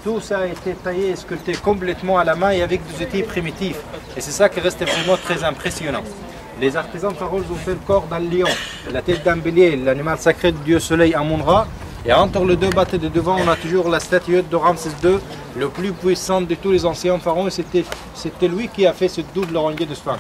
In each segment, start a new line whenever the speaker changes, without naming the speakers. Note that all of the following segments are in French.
Tout ça a été taillé et sculpté complètement à la main et avec des outils primitifs. Et c'est ça qui reste vraiment très impressionnant. Les artisans pharaons ont fait le corps d'un lion, la tête d'un bélier, l'animal sacré du dieu soleil Amun-Ra. Et entre les deux bateaux de devant, on a toujours la statuette de Ramsès II, le plus puissant de tous les anciens pharaons. C'était lui qui a fait ce double rangée de sphinx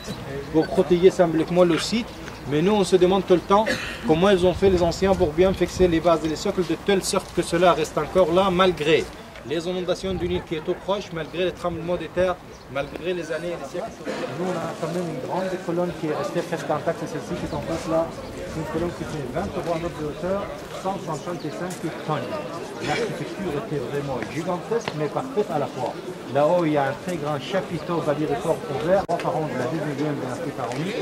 pour protéger symboliquement le site. Mais nous, on se demande tout le temps comment ils ont fait les anciens pour bien fixer les bases et les socles de telle sorte que cela reste encore là malgré les inondations du Nil qui est tout proche, malgré les tremblements de terre, malgré les années et les siècles. Nous, on a quand même une grande colonne qui est restée presque intacte, c'est celle-ci qui est en face là. C'est une colonne qui fait 23 mètres de hauteur, 155 tonnes. L'architecture était vraiment gigantesque, mais parfaite à la fois. Là-haut, il y a un très grand chapiteau Babiricor ouvert, grand pharaon de la 19e dynastie pharaonique.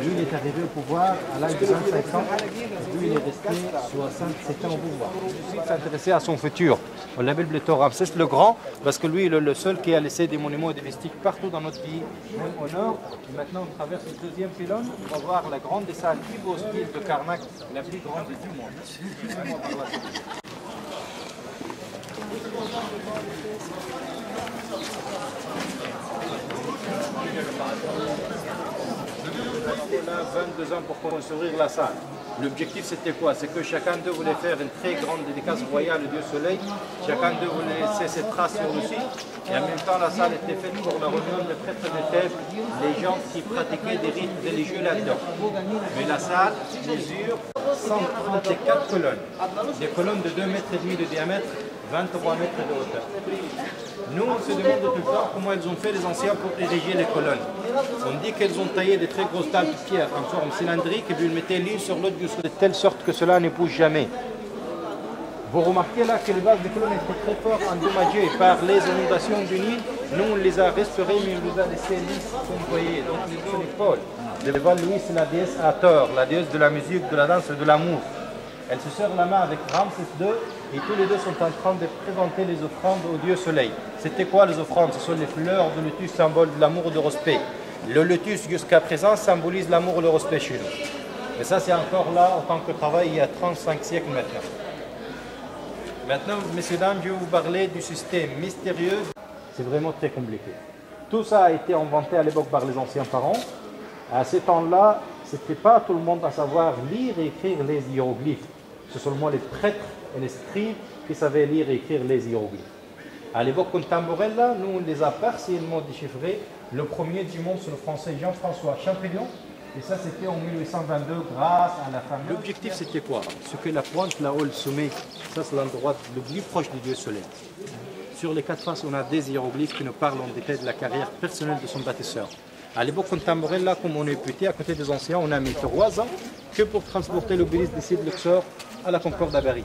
Lui, il est arrivé au pouvoir à l'âge de 25 ans. Lui, il est resté 67 ans au pouvoir. Il s'est intéressé à son futur. On l'appelle plutôt Ramsès le Grand, parce que lui, il est le seul qui a laissé des monuments et des vestiges partout dans notre pays, même au nord. Et maintenant, on traverse le deuxième pylône. On va voir la grande salle hypostyle de Karnak, la plus grande du monde. On a 22 ans pour construire la salle. L'objectif c'était quoi? C'est que chacun d'eux voulait faire une très grande dédicace royale au Dieu Soleil. Chacun d'eux voulait laisser ses traces sur le site. Et en même temps, la salle était faite pour la réunion des prêtres de Thèbes, les gens qui pratiquaient des rites religieux là-dedans. Mais la salle mesure 134 colonnes. Des colonnes de 2,5 mètres de diamètre, 23 mètres de hauteur. Nous, on se demande tout le temps comment ils ont fait les anciens pour ériger les colonnes. On dit qu'ils ont taillé des très grosses tables de pierre en forme cylindrique et puis ils mettaient l'une sur l'autre de telle sorte que cela ne bouge jamais. Vous remarquez là que les bases des colonnes étaient très fort endommagées par les inondations du Nil. Nous, on les a restaurées, mais on les a laissées lisses, comme vous voyez. Donc, les épaules. Devant lui, c'est la déesse Hathor, la déesse de la musique, de la danse et de l'amour. Elle se serre la main avec Ramsès II et tous les deux sont en train de présenter les offrandes au dieu soleil. C'était quoi les offrandes? Ce sont les fleurs de lotus, symbole de l'amour et du respect. Le lotus jusqu'à présent symbolise l'amour et le respect chez nous. Et ça c'est encore là en tant que travail il y a 35 siècles maintenant. Maintenant, messieurs, dames, je vais vous parler du système mystérieux. C'est vraiment très compliqué. Tout ça a été inventé à l'époque par les anciens pharaons. À ces temps-là, ce n'était pas tout le monde à savoir lire et écrire les hiéroglyphes. C'est seulement les prêtres et les scribes qui savaient lire et écrire les hiéroglyphes. À l'époque contemporaine, là, nous on les a partiellement déchiffrés. Le premier du monde, c'est le français Jean-François Champollion. Et ça, c'était en 1822 grâce à la famille. L'objectif, c'était quoi? Ce que la pointe, là-haut, le sommet, ça c'est l'endroit le plus proche du dieu soleil. Sur les quatre faces, on a des hiéroglyphes qui nous parlent en détail de la carrière personnelle de son bâtisseur. À l'époque contemporaine, là, comme on est petit, à côté des anciens, on a mis 3 ans que pour transporter l'obélisque d'ici de Luxor à la Concorde à Paris.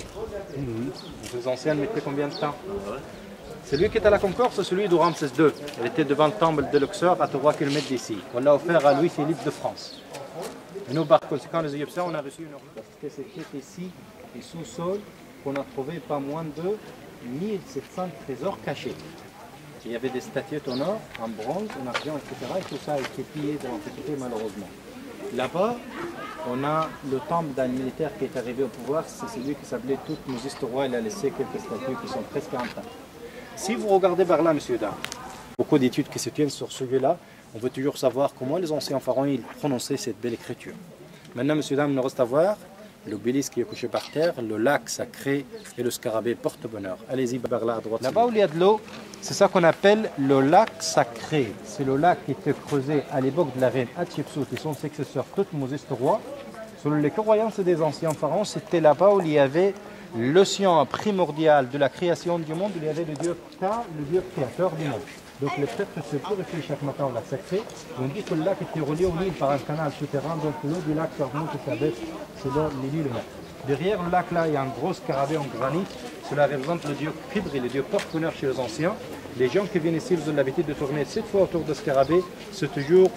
Les anciens mettaient combien de temps? Celui qui est à la Concorde, c'est celui de Ramsès II. Il était devant le temple de Luxor à 3 km d'ici. On l'a offert à Louis-Philippe de France. Et nous, par conséquent, les Égyptiens, on a reçu une offre. Parce que c'était ici, les sous-sols, qu'on a trouvé pas moins de 1700 trésors cachés. Il y avait des statuettes en or, en bronze, en argent, etc. Et tout ça a été pillé de l'Antiquité, malheureusement. Là-bas, on a le temple d'un militaire qui est arrivé au pouvoir. C'est celui qui s'appelait Toutmosis III. Il a laissé quelques statues qui sont presque intactes. Si vous regardez par là, messieurs, dames, beaucoup d'études qui se tiennent sur ce sujet-là, on veut toujours savoir comment les anciens pharaons ils prononçaient cette belle écriture. Maintenant, messieurs, dames, il nous reste à voir l'obélisque qui est couché par terre, le lac sacré et le scarabée porte-bonheur. Allez-y par là à droite. Là-bas où il y a de l'eau, c'est ça qu'on appelle le lac sacré. C'est le lac qui était creusé à l'époque de la reine Hatshepsut et son successeur Toutmosis III. Selon les croyances des anciens pharaons, c'était là-bas où il y avait l'océan primordial de la création du monde, il y avait le dieu Ptah, le dieu créateur du monde. Donc les prêtres se purifient chaque matin au lac sacré. On dit que le lac était relié au Nil par un canal souterrain, donc l'eau du lac remonte et s'abaisse selon les lieux. Derrière le lac, là, il y a un gros scarabée en granit. Cela représente le dieu Khidr, le dieu porte-bonheur chez les anciens. Les gens qui viennent ici, ils ont l'habitude de tourner 7 fois autour de scarabée. C'est toujours